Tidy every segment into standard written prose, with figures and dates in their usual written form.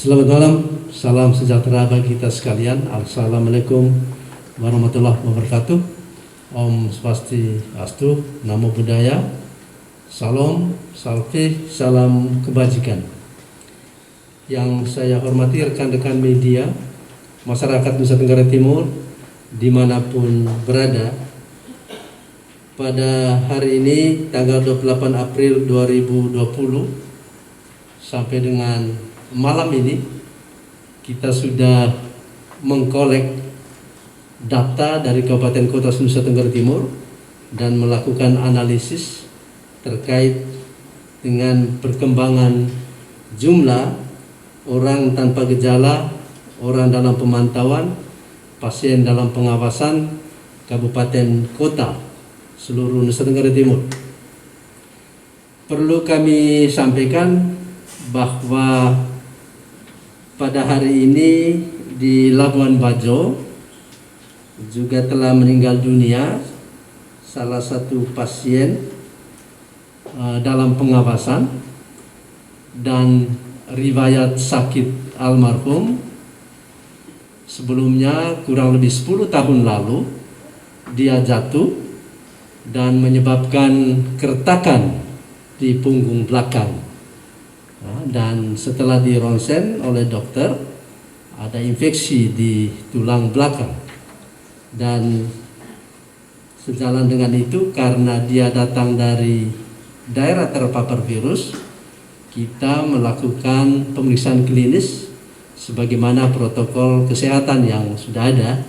Selamat malam, salam sejahtera bagi kita sekalian. Assalamualaikum warahmatullahi wabarakatuh. Om Swastiastu, Namo Buddhaya, Salam, Salve, salam kebajikan. Yang saya hormati rekan-rekan media, masyarakat Nusa Tenggara Timur, dimanapun berada, pada hari ini tanggal 28 April 2020 sampai dengan malam ini kita sudah mengkolek data dari Kabupaten Kota Nusa Tenggara Timur dan melakukan analisis terkait dengan perkembangan jumlah orang tanpa gejala, orang dalam pemantauan, pasien dalam pengawasan Kabupaten Kota seluruh Nusa Tenggara Timur. Perlu kami sampaikan bahwa pada hari ini di Labuan Bajo juga telah meninggal dunia salah satu pasien dalam pengawasan, dan riwayat sakit almarhum sebelumnya kurang lebih 10 tahun lalu dia jatuh dan menyebabkan keretakan di punggung belakang. Dan setelah di ronsen oleh dokter ada infeksi di tulang belakang, dan sejalan dengan itu karena dia datang dari daerah terpapar virus, kita melakukan pemeriksaan klinis sebagaimana protokol kesehatan yang sudah ada,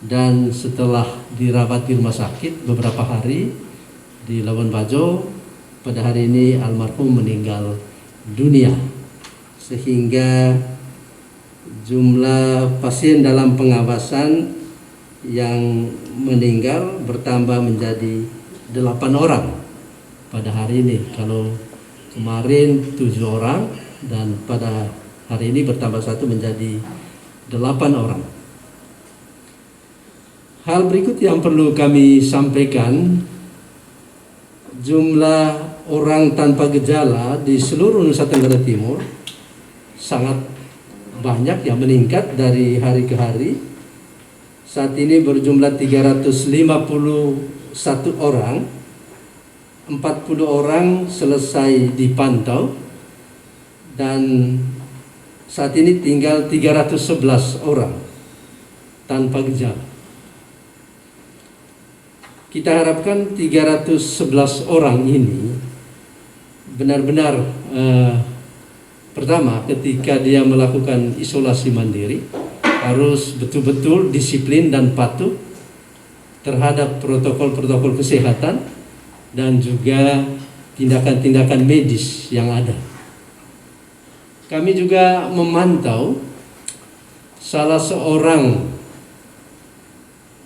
dan setelah dirawat di rumah sakit beberapa hari di Labuan Bajo, pada hari ini almarhum meninggal dunia, sehingga jumlah pasien dalam pengawasan yang meninggal bertambah menjadi 8 orang pada hari ini. Kalau kemarin 7 orang dan pada hari ini bertambah 1 menjadi 8 orang. Hal berikut yang perlu kami sampaikan, jumlah orang tanpa gejala di seluruh Nusa Tenggara Timur sangat banyak, yang meningkat dari hari ke hari. Saat ini berjumlah 351 orang, 40 orang selesai dipantau, dan saat ini tinggal 311 orang tanpa gejala. Kita harapkan 311 orang ini benar-benar pertama, ketika dia melakukan isolasi mandiri harus betul-betul disiplin dan patuh terhadap protokol-protokol kesehatan dan juga tindakan-tindakan medis yang ada. Kami juga memantau salah seorang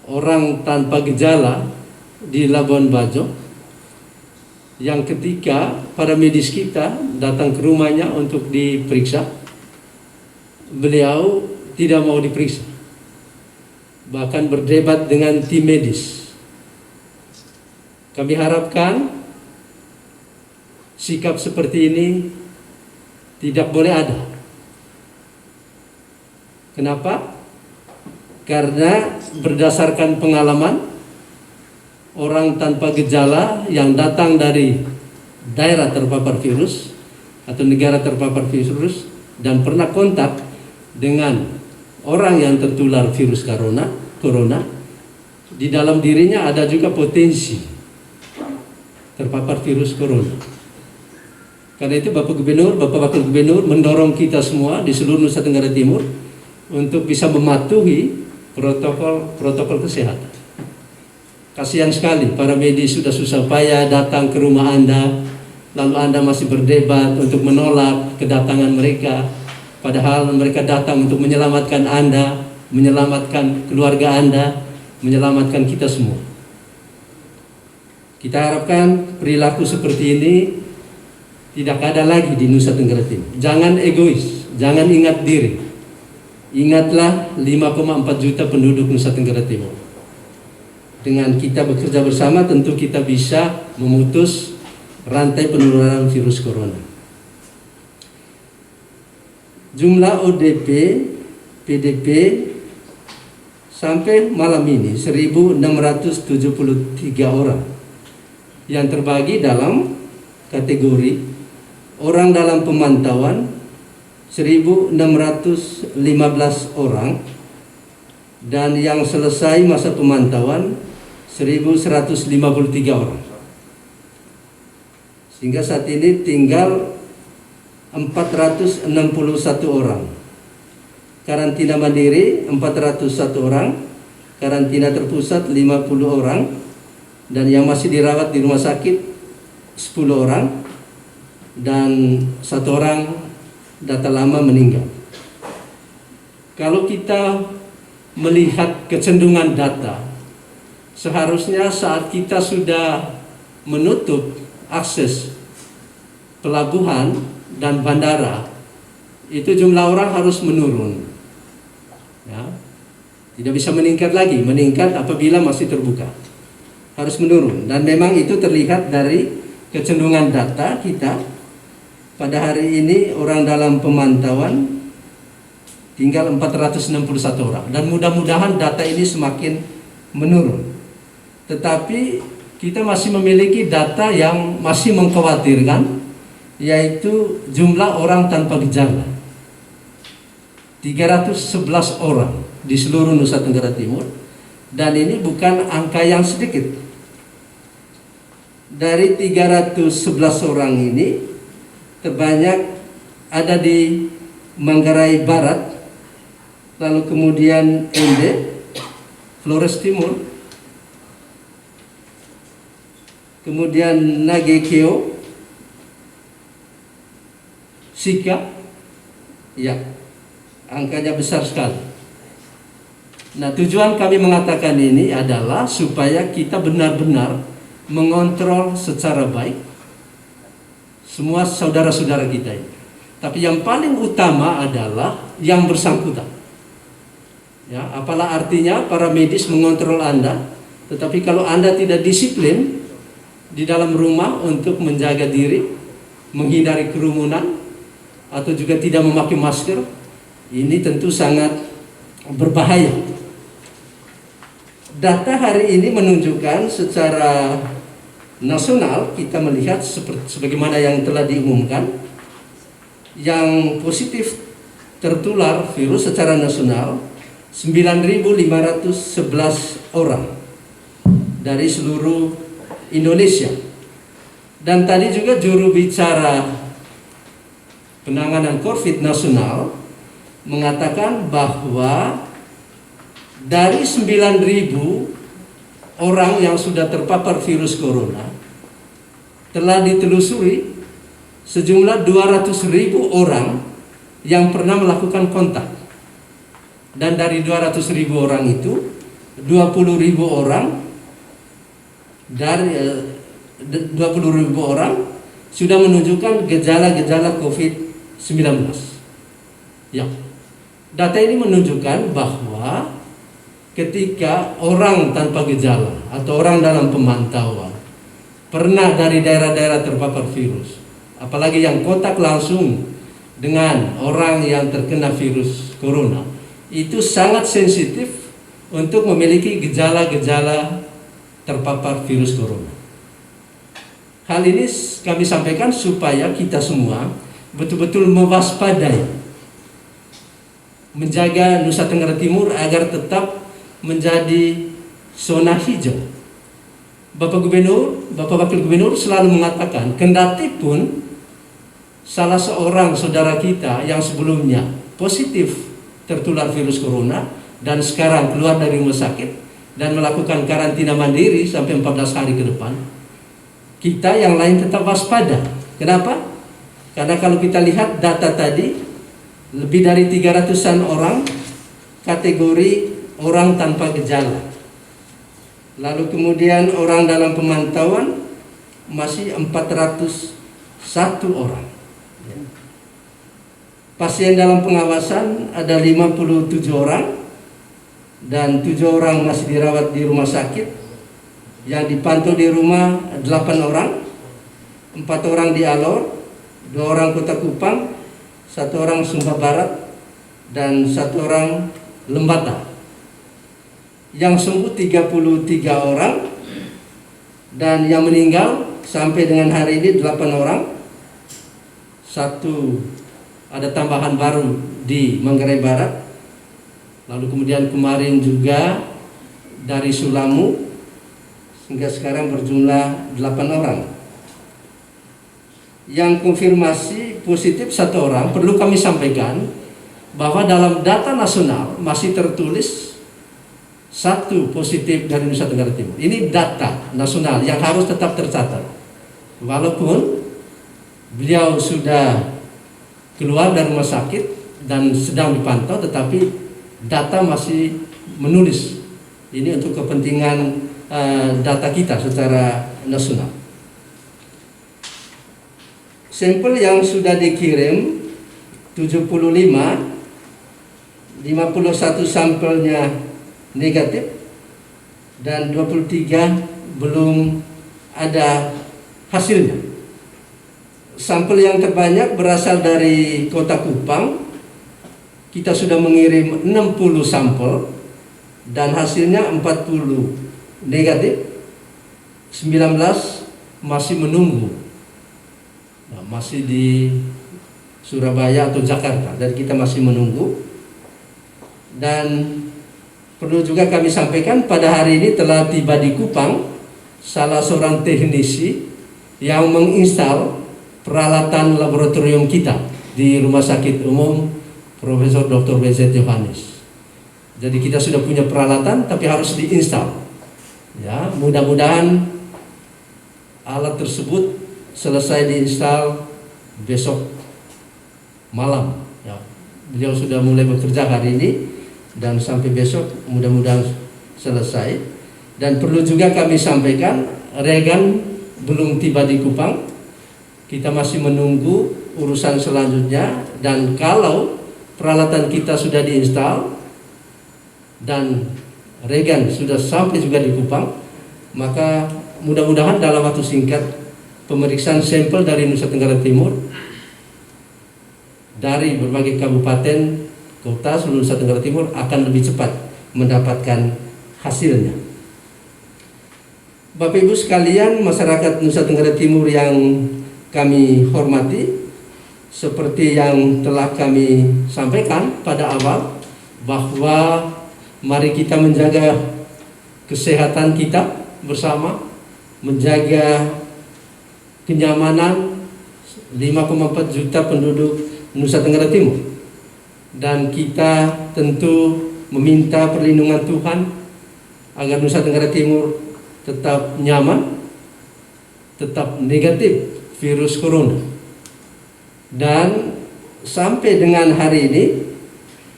orang tanpa gejala di Labuan Bajo yang ketika para medis kita datang ke rumahnya untuk diperiksa, beliau tidak mau diperiksa, bahkan berdebat dengan tim medis. Kami harapkan sikap seperti ini tidak boleh ada. Kenapa? Karena berdasarkan pengalaman, orang tanpa gejala yang datang dari daerah terpapar virus atau negara terpapar virus dan pernah kontak dengan orang yang tertular virus corona, di dalam dirinya ada juga potensi terpapar virus corona. Karena itu Bapak Wakil Gubernur mendorong kita semua di seluruh Nusa Tenggara Timur untuk bisa mematuhi protokol kesehatan. Kasihan sekali para medis sudah susah payah datang ke rumah Anda, lalu Anda masih berdebat untuk menolak kedatangan mereka, padahal mereka datang untuk menyelamatkan Anda, menyelamatkan keluarga Anda, menyelamatkan kita semua. Kita harapkan perilaku seperti ini tidak ada lagi di Nusa Tenggara Timur. Jangan egois, jangan ingat diri. Ingatlah 5,4 juta penduduk Nusa Tenggara Timur. Dengan kita bekerja bersama tentu kita bisa memutus rantai penularan virus corona. Jumlah ODP, PDP sampai malam ini 1.673 orang yang terbagi dalam kategori orang dalam pemantauan 1.615 orang dan yang selesai masa pemantauan 1.153 orang. Sehingga saat ini tinggal 461 orang. Karantina mandiri 401 orang, karantina terpusat 50 orang, dan yang masih dirawat di rumah sakit 10 orang, dan 1 orang data lama meninggal. Kalau kita melihat kecenderungan data, seharusnya saat kita sudah menutup akses pelabuhan dan bandara, itu jumlah orang harus menurun, ya. Tidak bisa meningkat lagi. Meningkat apabila masih terbuka, harus menurun. Dan memang itu terlihat dari kecenderungan data kita. Pada hari ini orang dalam pemantauan tinggal 461 orang, dan mudah-mudahan data ini semakin menurun. Tetapi kita masih memiliki data yang masih mengkhawatirkan, yaitu jumlah orang tanpa gejala 311 orang di seluruh Nusa Tenggara Timur, dan ini bukan angka yang sedikit. Dari 311 orang ini terbanyak ada di Manggarai Barat, lalu kemudian Ende, Flores Timur, kemudian Nagekeo, Sika, ya, angkanya besar sekali. Nah, tujuan kami mengatakan ini adalah supaya kita benar-benar mengontrol secara baik semua saudara-saudara kita ini. Tapi yang paling utama adalah yang bersangkutan. Ya, apalah artinya para medis mengontrol Anda, tetapi kalau Anda tidak disiplin di dalam rumah untuk menjaga diri, menghindari kerumunan, atau juga tidak memakai masker, ini tentu sangat berbahaya. Data hari ini menunjukkan secara nasional, kita melihat sebagaimana yang telah diumumkan, yang positif tertular virus secara nasional 9.511 orang dari seluruh Indonesia. Dan tadi juga juru bicara penanganan COVID nasional mengatakan bahwa dari 9.000 orang yang sudah terpapar virus corona, telah ditelusuri sejumlah 200.000 orang yang pernah melakukan kontak. Dan dari 200.000 orang itu 20.000 orang dari 20.000 orang sudah menunjukkan gejala-gejala COVID-19. Ya, data ini menunjukkan bahwa ketika orang tanpa gejala atau orang dalam pemantauan pernah dari daerah-daerah terpapar virus, apalagi yang kontak langsung dengan orang yang terkena virus corona, itu sangat sensitif untuk memiliki gejala-gejala terpapar virus corona. Hal ini kami sampaikan supaya kita semua betul-betul mewaspadai, menjaga Nusa Tenggara Timur agar tetap menjadi zona hijau. Bapak Gubernur, Bapak Wakil Gubernur selalu mengatakan, kendati pun salah seorang saudara kita yang sebelumnya positif tertular virus corona dan sekarang keluar dari rumah sakit dan melakukan karantina mandiri sampai 14 hari ke depan, kita yang lain tetap waspada. Kenapa? Karena kalau kita lihat data tadi, lebih dari 300-an orang kategori orang tanpa gejala. Lalu kemudian orang dalam pemantauan masih 401 orang. Pasien dalam pengawasan ada 57 orang, dan 7 orang masih dirawat di rumah sakit. Yang dipantau di rumah 8 orang, 4 orang di Alor, 2 orang Kota Kupang, 1 orang Sumba Barat, dan 1 orang Lembata. Yang sembuh 33 orang, dan yang meninggal sampai dengan hari ini 8 orang. Ada tambahan baru di Manggarai Barat. Lalu kemudian kemarin juga dari Sulamu, sehingga sekarang berjumlah 8 orang. Yang konfirmasi positif 1 orang, perlu kami sampaikan bahwa dalam data nasional masih tertulis 1 positif dari Nusa Tenggara Timur. Ini data nasional yang harus tetap tercatat. Walaupun beliau sudah keluar dari rumah sakit dan sedang dipantau, tetapi data masih menulis. Ini untuk kepentingan data kita secara nasional. Sampel yang sudah dikirim 75, 51 sampelnya negatif, dan 23 belum ada hasilnya. Sampel yang terbanyak berasal dari Kota Kupang. Kita sudah mengirim 60 sampel dan hasilnya 40 negatif, 19 masih menunggu. Masih di Surabaya atau Jakarta, dan kita masih menunggu. Dan perlu juga kami sampaikan, pada hari ini telah tiba di Kupang salah seorang teknisi yang menginstal peralatan laboratorium kita di Rumah Sakit Umum Profesor Dr. W.Z. Yohanes. Jadi kita sudah punya peralatan, tapi harus diinstal. Ya, mudah-mudahan alat tersebut selesai diinstal besok malam. Ya, beliau sudah mulai bekerja hari ini, dan sampai besok mudah-mudahan selesai. Dan perlu juga kami sampaikan, Regan belum tiba di Kupang. Kita masih menunggu urusan selanjutnya, dan kalau peralatan kita sudah diinstal dan Regan sudah sampai juga di Kupang, maka mudah-mudahan dalam waktu singkat pemeriksaan sampel dari Nusa Tenggara Timur, dari berbagai kabupaten kota seluruh Nusa Tenggara Timur akan lebih cepat mendapatkan hasilnya. Bapak Ibu sekalian, masyarakat Nusa Tenggara Timur yang kami hormati, seperti yang telah kami sampaikan pada awal, bahwa mari kita menjaga kesehatan kita bersama, menjaga kenyamanan 5,4 juta penduduk Nusa Tenggara Timur, dan kita tentu meminta perlindungan Tuhan agar Nusa Tenggara Timur tetap nyaman, tetap negatif virus corona. Dan sampai dengan hari ini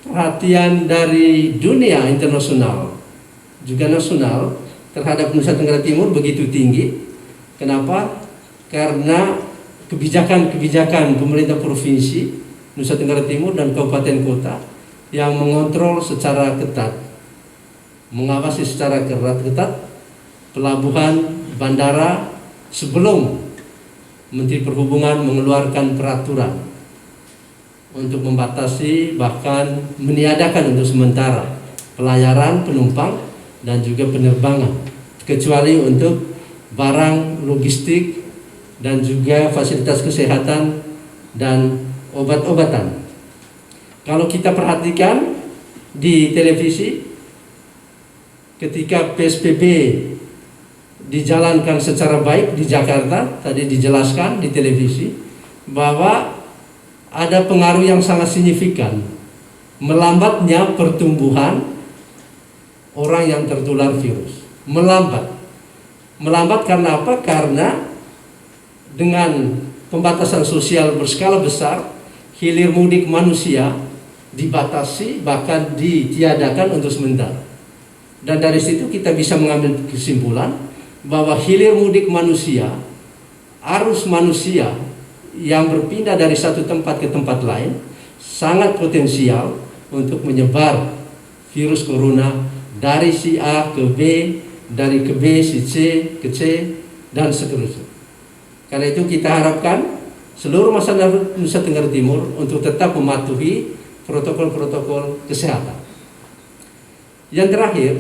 perhatian dari dunia internasional juga nasional terhadap Nusa Tenggara Timur begitu tinggi. Kenapa? Karena kebijakan-kebijakan pemerintah provinsi Nusa Tenggara Timur dan kabupaten kota yang mengontrol secara ketat, mengawasi secara ketat pelabuhan, bandara, sebelum Menteri Perhubungan mengeluarkan peraturan untuk membatasi, bahkan meniadakan untuk sementara pelayaran penumpang dan juga penerbangan, kecuali untuk barang logistik dan juga fasilitas kesehatan dan obat-obatan. Kalau kita perhatikan di televisi, ketika PSBB dijalankan secara baik di Jakarta, tadi dijelaskan di televisi bahwa ada pengaruh yang sangat signifikan, melambatnya pertumbuhan orang yang tertular virus. Melambat karena apa? Karena dengan pembatasan sosial berskala besar, hilir mudik manusia dibatasi, bahkan ditiadakan untuk sementara. Dan dari situ kita bisa mengambil kesimpulan bahwa hilir mudik manusia, arus manusia yang berpindah dari satu tempat ke tempat lain, sangat potensial untuk menyebar virus corona dari si A ke B, dari ke B si C ke C, dan seterusnya. Karena itu kita harapkan seluruh masyarakat Nusa Tenggara Timur untuk tetap mematuhi protokol-protokol kesehatan. Yang terakhir,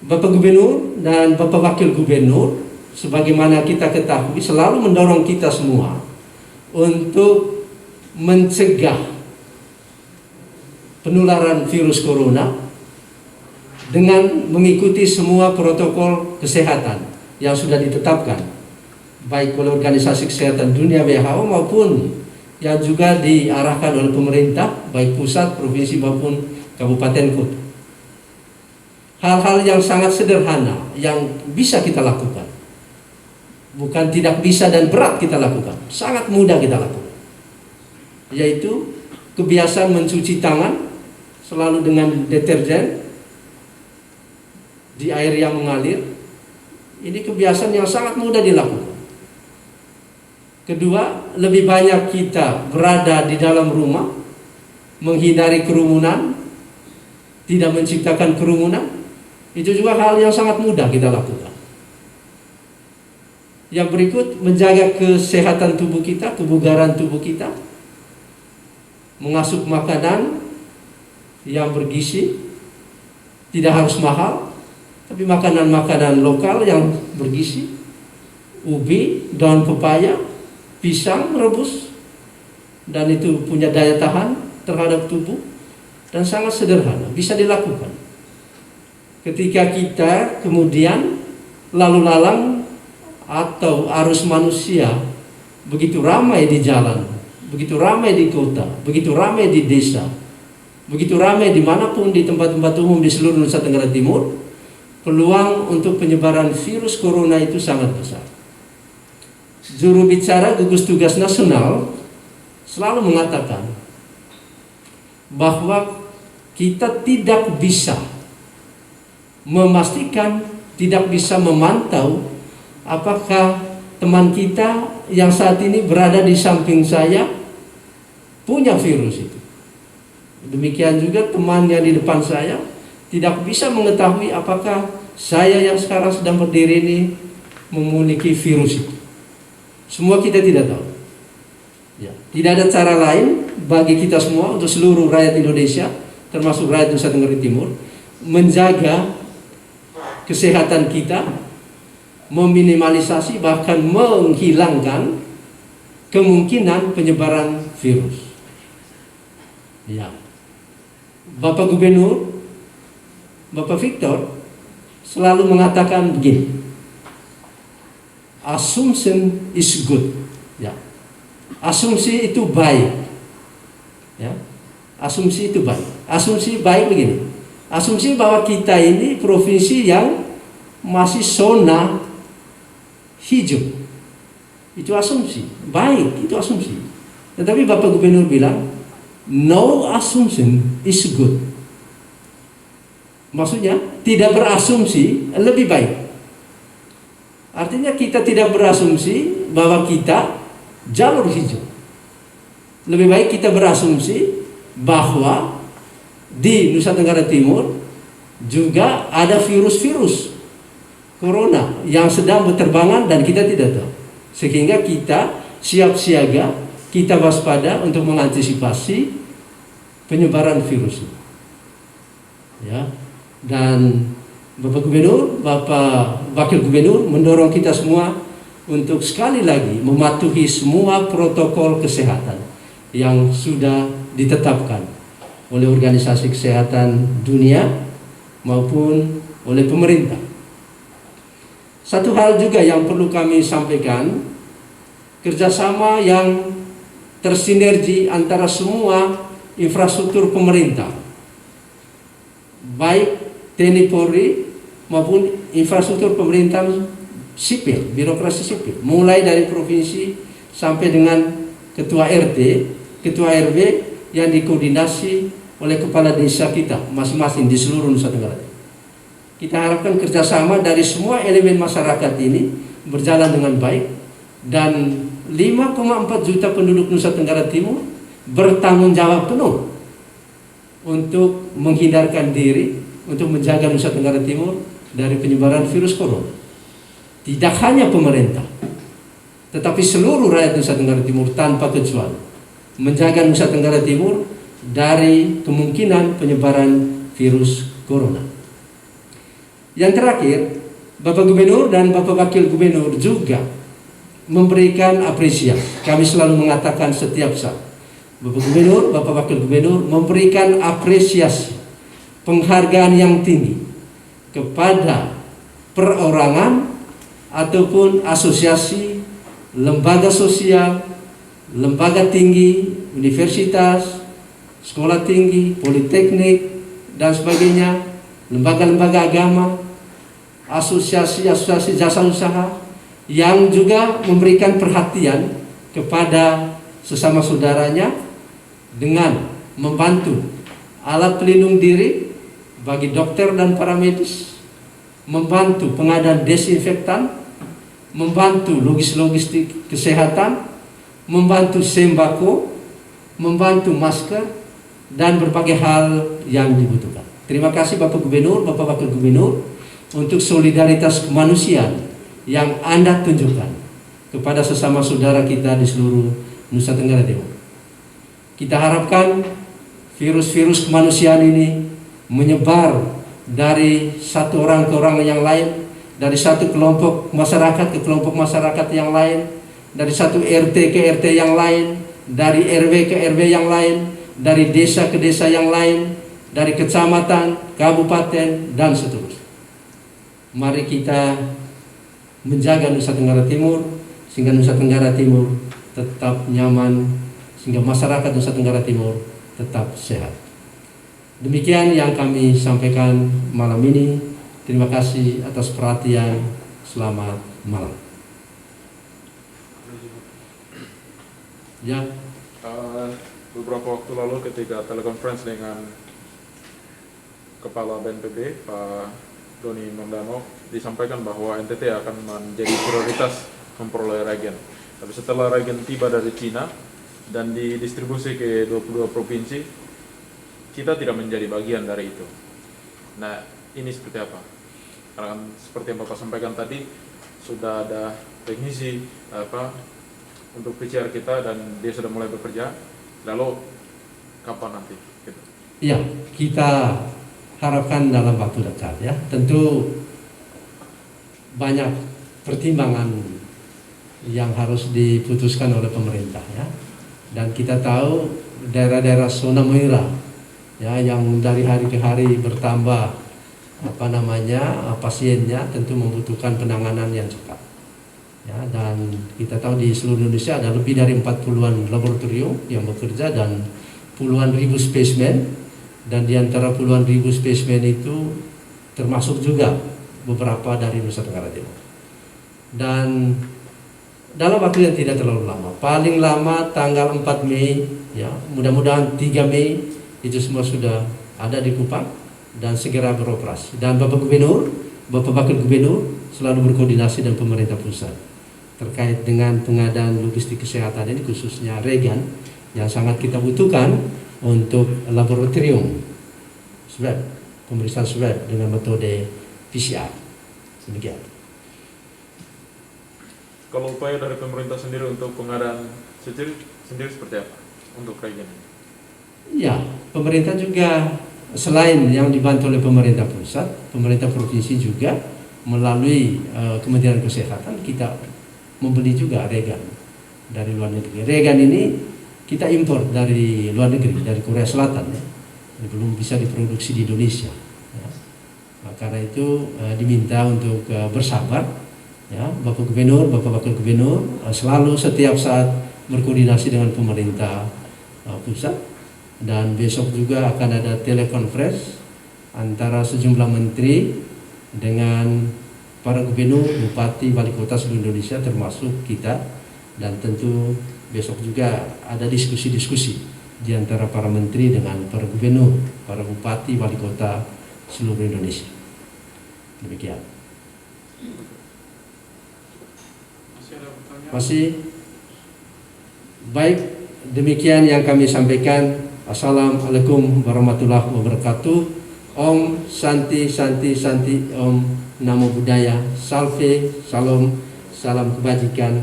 Bapak Gubernur dan Bapak Wakil Gubernur, sebagaimana kita ketahui, selalu mendorong kita semua untuk mencegah penularan virus corona dengan mengikuti semua protokol kesehatan yang sudah ditetapkan, baik oleh Organisasi Kesehatan Dunia WHO maupun yang juga diarahkan oleh pemerintah, baik pusat, provinsi maupun kabupaten kota. Hal-hal yang sangat sederhana yang bisa kita lakukan, bukan tidak bisa dan berat kita lakukan, sangat mudah kita lakukan, yaitu kebiasaan mencuci tangan selalu dengan deterjen di air yang mengalir. Ini kebiasaan yang sangat mudah dilakukan. Kedua, lebih banyak kita berada di dalam rumah, menghindari kerumunan, tidak menciptakan kerumunan. Itu juga hal yang sangat mudah kita lakukan. Yang berikut, menjaga kesehatan tubuh kita, kebugaran tubuh kita, mengasup makanan yang bergizi, tidak harus mahal, tapi makanan-makanan lokal yang bergizi, ubi, daun pepaya, pisang rebus, dan itu punya daya tahan terhadap tubuh dan sangat sederhana, bisa dilakukan. Ketika kita kemudian lalu lalang atau arus manusia begitu ramai di jalan, begitu ramai di kota, begitu ramai di desa, begitu ramai dimanapun di tempat-tempat umum di seluruh Nusa Tenggara Timur, peluang untuk penyebaran virus corona itu sangat besar. Juru bicara gugus tugas nasional selalu mengatakan bahwa kita tidak bisa memastikan, tidak bisa memantau apakah teman kita yang saat ini berada di samping saya punya virus itu. Demikian juga teman yang di depan saya tidak bisa mengetahui apakah saya yang sekarang sedang berdiri ini memiliki virus itu. Semua kita tidak tahu. Ya, tidak ada cara lain bagi kita semua, untuk seluruh rakyat Indonesia, termasuk rakyat Nusa Tenggara Timur, menjaga kesehatan kita, meminimalisasi bahkan menghilangkan kemungkinan penyebaran virus. Ya, Bapak Gubernur, Bapak Victor selalu mengatakan begini, assumption is good. Ya, asumsi itu baik. Ya, asumsi itu baik. Asumsi baik begini. Asumsi bahwa kita ini provinsi yang masih zona hijau. Itu asumsi. Baik, itu asumsi. Tetapi Bapak Gubernur bilang, no assumption is good. Maksudnya, tidak berasumsi lebih baik. Artinya kita tidak berasumsi bahwa kita jalur hijau. Lebih baik kita berasumsi bahwa di Nusa Tenggara Timur juga ada virus-virus corona yang sedang berterbangan dan kita tidak tahu. Sehingga kita siap siaga, kita waspada untuk mengantisipasi penyebaran virus ini. Ya. Dan Bapak Gubernur, Bapak Wakil Gubernur mendorong kita semua untuk sekali lagi mematuhi semua protokol kesehatan yang sudah ditetapkan oleh Organisasi Kesehatan Dunia maupun oleh pemerintah. Satu hal juga yang perlu kami sampaikan, kerjasama yang tersinergi antara semua infrastruktur pemerintah, baik TNI Polri maupun infrastruktur pemerintah sipil, birokrasi sipil, mulai dari provinsi sampai dengan ketua RT, ketua RW yang dikoordinasi oleh kepala desa kita masing-masing di seluruh Nusa Tenggara. Kita harapkan kerjasama dari semua elemen masyarakat ini berjalan dengan baik, dan 5,4 juta penduduk Nusa Tenggara Timur bertanggung jawab penuh untuk menghindarkan diri, untuk menjaga Nusa Tenggara Timur dari penyebaran virus corona. Tidak hanya pemerintah, tetapi seluruh rakyat Nusa Tenggara Timur tanpa kecuali menjaga Nusa Tenggara Timur dari kemungkinan penyebaran virus corona. Yang terakhir, Bapak Gubernur dan Bapak Wakil Gubernur juga memberikan apresiasi. Kami selalu mengatakan setiap saat, Bapak Gubernur, Bapak Wakil Gubernur memberikan apresiasi, penghargaan yang tinggi kepada perorangan ataupun asosiasi, lembaga sosial, lembaga tinggi, universitas, sekolah tinggi, politeknik, dan sebagainya, lembaga-lembaga agama, asosiasi-asosiasi jasa usaha, yang juga memberikan perhatian kepada sesama saudaranya dengan membantu alat pelindung diri bagi dokter dan para medis, membantu pengadaan desinfektan, membantu logistik kesehatan, membantu sembako, membantu masker, dan berbagai hal yang dibutuhkan. Terima kasih Bapak Gubernur, Bapak Wakil Gubernur untuk solidaritas kemanusiaan yang Anda tunjukkan kepada sesama saudara kita di seluruh Nusa Tenggara Timur. Kita harapkan virus-virus kemanusiaan ini menyebar dari satu orang ke orang yang lain, dari satu kelompok masyarakat ke kelompok masyarakat yang lain, dari satu RT ke RT yang lain, dari RW ke RW yang lain, dari desa ke desa yang lain, dari kecamatan, kabupaten, dan seterusnya. Mari kita menjaga Nusa Tenggara Timur sehingga Nusa Tenggara Timur tetap nyaman, sehingga masyarakat Nusa Tenggara Timur tetap sehat. Demikian yang kami sampaikan malam ini. Terima kasih atas perhatian. Selamat malam. Ya. Beberapa waktu lalu ketika telekonferensi dengan Kepala BNPB Pak Doni Mondano disampaikan bahwa NTT akan menjadi prioritas memperoleh reagen. Tapi setelah reagen tiba dari Cina dan didistribusi ke 22 provinsi, kita tidak menjadi bagian dari itu. Nah, ini seperti apa? Karena kan seperti yang Bapak sampaikan tadi, sudah ada teknisi untuk PCR kita dan dia sudah mulai bekerja. Lalu kapan nanti? Gitu. Ya, kita harapkan dalam waktu dekat ya. Tentu banyak pertimbangan yang harus diputuskan oleh pemerintah ya. Dan kita tahu daerah-daerah zona merah ya yang dari hari ke hari bertambah pasiennya, tentu membutuhkan penanganan yang cepat. Ya, dan kita tahu di seluruh Indonesia ada lebih dari 40-an laboratorium yang bekerja dan puluhan ribu spesimen, dan di antara puluhan ribu spesimen itu termasuk juga beberapa dari Nusa Tenggara Timur. Dan dalam waktu yang tidak terlalu lama, paling lama tanggal 4 Mei ya, mudah-mudahan 3 Mei itu semua sudah ada di Kupang dan segera beroperasi. Dan Bapak Gubernur, Bapak Wakil Gubernur selalu berkoordinasi dengan pemerintah pusat terkait dengan pengadaan logistik kesehatan ini, khususnya reagen yang sangat kita butuhkan untuk laboratorium swab, pemeriksaan swab dengan metode PCR. Demikian. Kalau upaya dari pemerintah sendiri untuk pengadaan sendiri seperti apa untuk reagen ini? Ya, pemerintah juga selain yang dibantu oleh pemerintah pusat, pemerintah provinsi juga melalui Kementerian Kesehatan kita membeli juga reagen dari luar negeri. Reagen ini kita impor dari luar negeri, dari Korea Selatan ya. Belum bisa diproduksi di Indonesia ya. Nah, karena itu diminta untuk bersabar ya. Bapak Gubernur, Bapak Wakil Gubernur selalu setiap saat berkoordinasi dengan pemerintah pusat, dan besok juga akan ada telekonferensi antara sejumlah menteri dengan para gubernur, bupati, wali kota seluruh Indonesia termasuk kita, dan tentu besok juga ada diskusi-diskusi di antara para menteri dengan para gubernur, para bupati, wali kota seluruh Indonesia. Demikian. Masih baik, demikian yang kami sampaikan. Assalamualaikum warahmatullahi wabarakatuh. Om Santi Santi Santi Om Namo Buddhaya, Salve, Salam, salam kebajikan,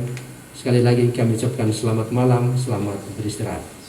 Sekali lagi kami ucapkan selamat malam, selamat beristirahat.